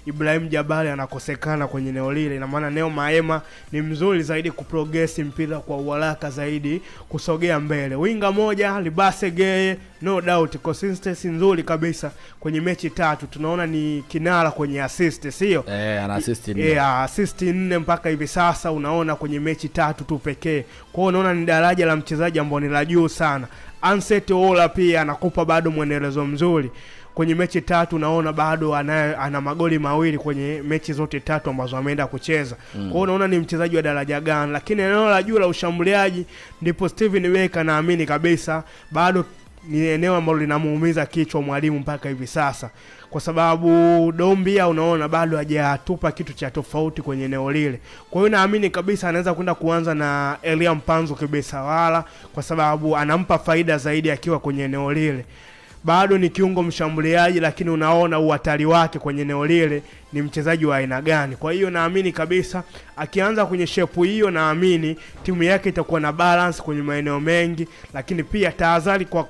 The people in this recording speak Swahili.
Ibrahim Jabari anakosekana kwenye eneo lile. Ina maana Neo Maema ni mzuri zaidi kuprogress mpira kwa uharaka zaidi, kusogea mbele. Winga moja Libase Geye, no doubt consistency nzuri kabisa kwenye mechi 3. Tunaona ni kinara kwenye assist, sio? Ana assist 4. Assist 4 mpaka hivi sasa, unaona kwenye mechi 3 tu pekee. Kwa hiyo unaona ni daraja la mchezaji ambao ni la juu sana. Anseti Ola pia anakupa bado mwendelezo mzuri. Kwenye mechi 3 unaona bado ana magoli 2 kwenye mechi zote 3 ambazo ameenda kucheza. Kwa hiyo unaona ni mchezaji wa daraja gani. Lakini eneo la juu la ushambuliaji ndipo Steven Weka, naamini kabisa bado ni eneo ambalo linamuumiza kichwa mwalimu mpaka hivi sasa, kwa sababu Dombia unaona bado hajatupa kitu cha tofauti kwenye eneo lile. Kwa hiyo naamini kabisa anaweza kwenda kuanza na Elia Mpanzu Kibesawala, kwa sababu anampa faida zaidi akiwa kwenye eneo lile. Bado ni kiungo mshambuliaji, lakini unaona uhatari wake kwenye eneo lile ni mchezaji wa aina gani. Kwa hiyo naamini kabisa akianza kwenye shepu hiyo, naamini timu yake itakuwa na balance kwenye maeneo mengi, lakini pia tahadhari kwa